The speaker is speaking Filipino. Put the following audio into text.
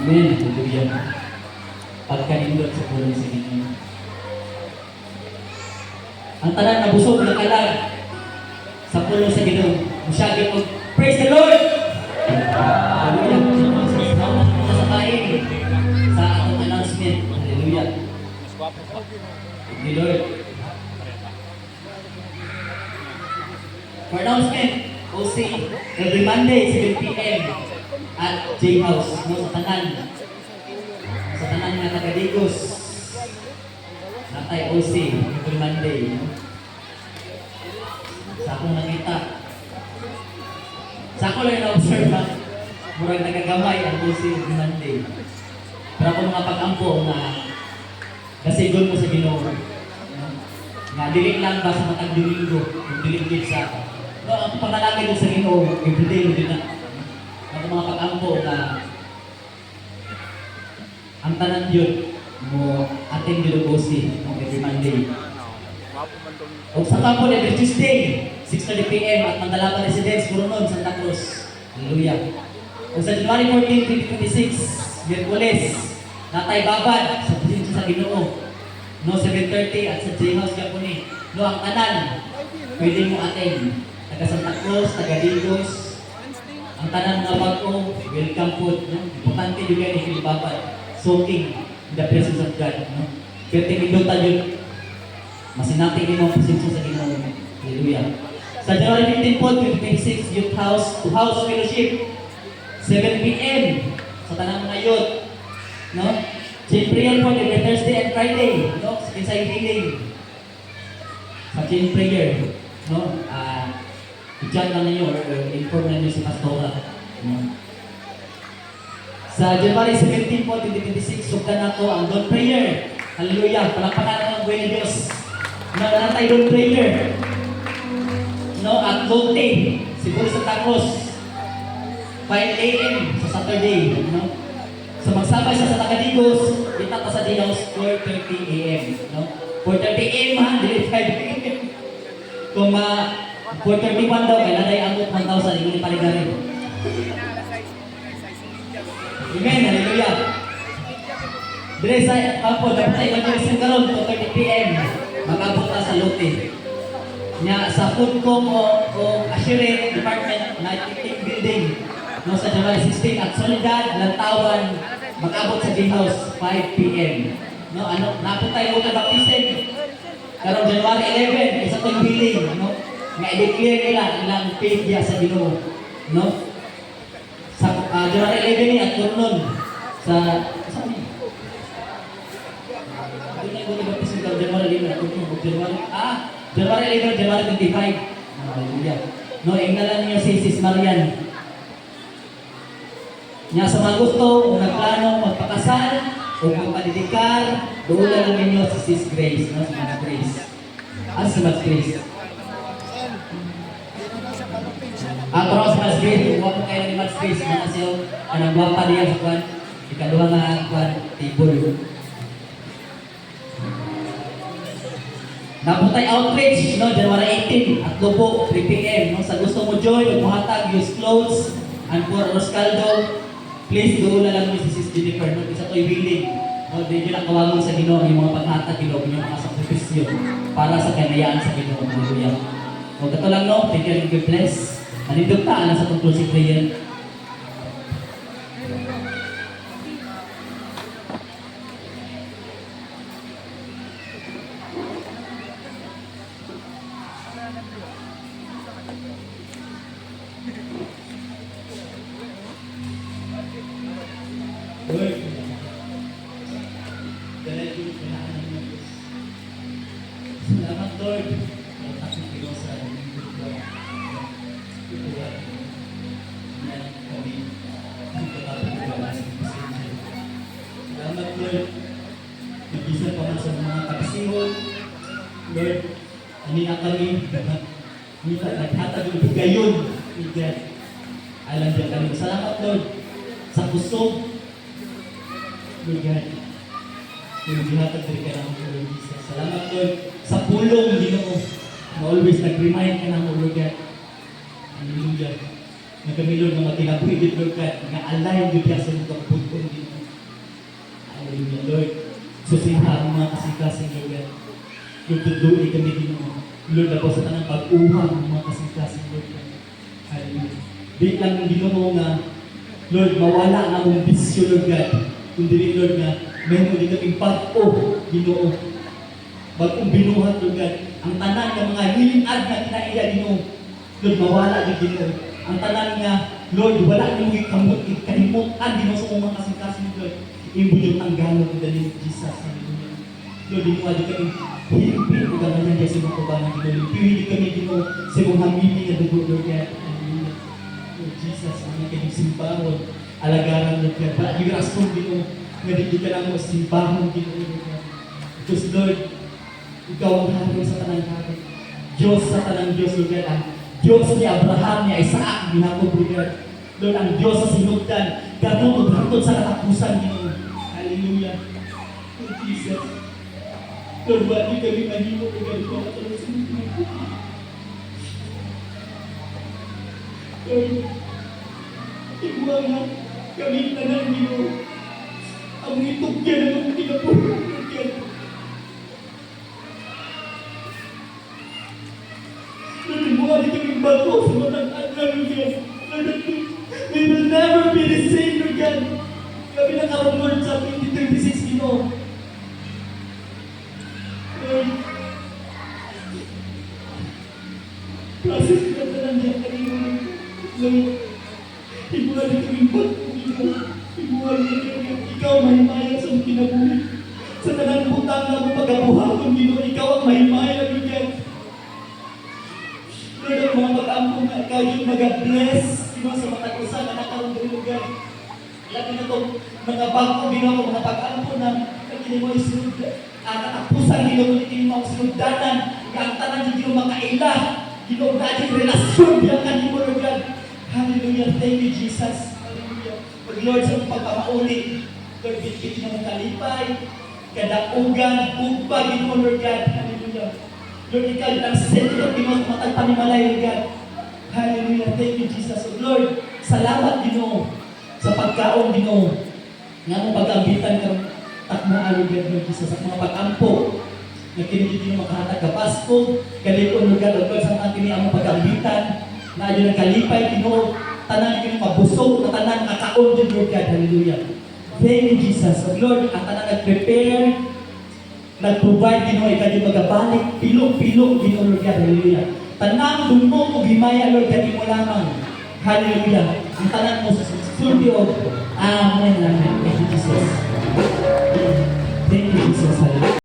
Amen. Hallelujah. Pagkanindot sa pulong sa Ginoo. Ang tanan na busog na kalag sa pulong sa Ginoo. Musyagi ko, praise the Lord! Hallelujah. Sa kain, sa atong announcement. Hallelujah. Thank you, Lord. For announcement, OC, every Monday, 7 p.m. at J House, no, sa tanan. Sa tanan nga taga-Digos. Natay OC, every Monday. No? Sa akong nakita. Sa ako lang na-observe ha, murag nagagamay ang OC every Monday. Pero ako mga pag-ampo na kasigon mo sa Ginoo. No? Nga dili lang ba sa matag Domingo, yung diligid sa no, ang pangalangin sa Ginoo, everyday din na. Ang mga pag-ampo na ang tanan yun mo ating dilugosi ng every Monday. O sa kampo every Tuesday, 6:30 p.m. at Mandalapan Residence, Coronón, Santa Cruz. Hallelujah. O sa January 14, 2026, Miyerkules, Natay Babad sa Presidensya sa Ginoo. No, 7:30 at sa J-House Yaponi. No, ang tanan, pwede mo atin. Taga Santa Cruz, taga Digos. Ang tanan mga bago, welcome po. No? Importante yung yan yung Babad. Soaking in the presence of God. No? Pero tiniglutan yun. Masinati din mo ang presensya sa Ginoo. Hallelujah. Sa January 15 po, 2026, Youth House, to House Fellowship. 7 p.m. sa tanang mga youth. No? Chain prayer po every Thursday and Friday. No? Sa Kinsay Healing. Sa chain prayer. No? I-chat lang ninyo or inform na ninyo si Pastora. No? Sa January 17 po, 2026, sugdan na to ang Dawn Prayer. Hallelujah. Palakpakan na ng Buena Diyos. Nanatay Dawn Prayer. No? At Lote, Cebu Santa Cruz. 5 a.m. sa Saturday. No? So magsabay sa Taga-Digos, kita pa sa J-House 4:30 a.m. No? 4:30 a.m. ha, dili 5 a.m. Kung 4:31 daw, kailan ay amot 1,000, hindi paligarin. Amen, hallelujah. Dire sa kampo, dapat ay mag-isin karon 4:30 p.m. Magabot sa Lote. Nya sa Foodcom o Assurance Department na team building no sa January 16 at Soledad, Lantawan, mag-abot sa J-House 5 p.m. No, ano, napuntay mo na baptism. Karong January 11, isa tong healing, no? Nga i-declare nila ilang faith diya sa Ginoo, no? Sa January 11 ni at Coronón sa saan ni? Ano na yung baptism karong January 11 at Coronón, January 11, January 25. Hallelujah. No, ingnalan niyo si Sis Marian. Nya sa mga gusto, kung nagplano magpakasal, o magpadidikar, doon lang ninyo si Sis Grace, no? Si Mas Grace. Si Mas Grace. Pero si Mas Grace, kung wako kayo ni Mas Grace, na siya, anang gwapa niya sa kwan, ikaduha nga kwan, table. Napuntay outreach, no, January 18, at Lupo, 3 p.m. No? Sa gusto mo join, magmuhatag, use clothes, and for Roscaldo, please doon na lang mo si Sis Jennifer, no? Isa to'y willing. No? Di nyo nakawagong sa Ginoo, yung mga paghatag, yung mga sakripisyo para sa kanayaan sa Ginoo. Hallelujah. O kato lang, no? Thank you and God bless. Nanindog ta, sa conclusive prayer. Lord, salamat Lord. Salamat Lord sa salamat Lord. Nag-isa pa man sa mga kapisihon. Lord, anina kami. Naghatag yung gayon. Alam niya kami. Salamat Lord sa puso. Lord God, yung gihatag din ka ng Lord Jesus. Salamat Lord sa pulong Ginoo na always nag-remind ka ng Lord God. Hallelujah. Na kami Lord na matinabuhi din Lord God, na align din ka sa mga pulong Ginoo. susiha ang mga kasikasing Lord. Lord, tuloy kami Ginoo. Lord, ako sa tanang pag-uhang ng mga kasikasing Lord. Hallelujah. Di lang Ginoo nga, Lord, mawala ang among bisyo, Lord God. Kundi Lord nga, meron din kaming pag-o, Ginoo. Bagong binuhat, Lord God. Ang tanan ng mga hilingad na kinaiya, Ginoo. Lord, mawala din Ginoo. Ang tanan nga, Lord, wala niyong ikalimutan, Ginoo, sa mga kasing-kasing, Lord. Imbod yung tanggalog in the name of Jesus. Hallelujah. Lord, di mo adi kami hilipin o ganayan niya sa mga kubangan, Ginoo. Hindi kami, Ginoo, sa mga hamili na dugo, Lord God. Hallelujah. Lord Jesus, ang kanyang simbahon, alagaran, Lord God. Ba, yung rason, Ginoo, nga di ka lang mo simbahon, Ginoo, Lord God. Because, Lord, ikaw ang hari sa tanang-hari. Diyos sa tanang Diyos, Lord God. Ang Diyos ni Abraham, ni Isaac, ni Jacob, Lord God. Lord, ang Diyos sa sinugdan, ganun o hangtod sa katapusan, Ginoo. Hallelujah. Lord Jesus. Lord, wali kami mahimo, Lord God, para sa sinugdan. Lord, iguang na kami tanan, Ginoo. Ang itugyan ng kinabuhi, Lord God. Lord, wali kami bago sa matang adlaw, Lord God. Lord, we will never be the same, Lord God. Kami nakaroon, Lord, sa 2026, Ginoo. Lord, process ka na lang yan kanina. Lord, ibuwali kami bago, Ginoo. Ibuwali kami. Ikaw mahimaya sa mga kinabuhi. Sa tanang butang na mo pag-abuhaton, Ginoo. Ikaw ang mahimaya, Lord God. Lord, ang mga pag-ampong na ikaw yung mag-bless, Ginoo, sa matagusan na nakaroon ng lugar. Labi na itong mga bago, Ginoo, mga pag-ampong na kini mo isunod, katapusan, Ginoo, kini mo isundanan, ang tanan yung Ginoo makaila, Ginoo, dahil relasyon bilang kanimo, Lord God. Hallelujah, thank you, Jesus. Hallelujah. Pag Lord, sa mga pagpapaulit, Lord, bitkit na mong kalipay, kadaugan, ugpa, Ginoo, Lord God. Hallelujah. Lord, ikaw ang sentro, Ginoo, matagpanimalay, Lord God. Hallelujah, thank you, Jesus. So, Lord, salamat, Ginoo, sa pagkaon, Ginoo, nga mong pag-ambitan kang takma, Lord God, Lord Jesus, sa mga pag-ampo, na kinigit mo makahatag ka Pasko, kalikon, Lord God, Lord God, sa mga kiniamong pag-ambitan, na yun ang kalipay, Ginoo, tanan yung mabusog, na tanan kakaon din, Lord God, hallelujah. Thank you, Jesus. So, Lord, ang tanan nag-prepare, nag-provide, Ginoo, ikaw yung magabalik, pilok-pilok, Ginoo, Lord God, hallelujah. Tanang dumong o himaya, Lord God, mo lamang, hallelujah. Ang tanan mo sa studio, amen, amen. Thank you, Jesus. Thank you.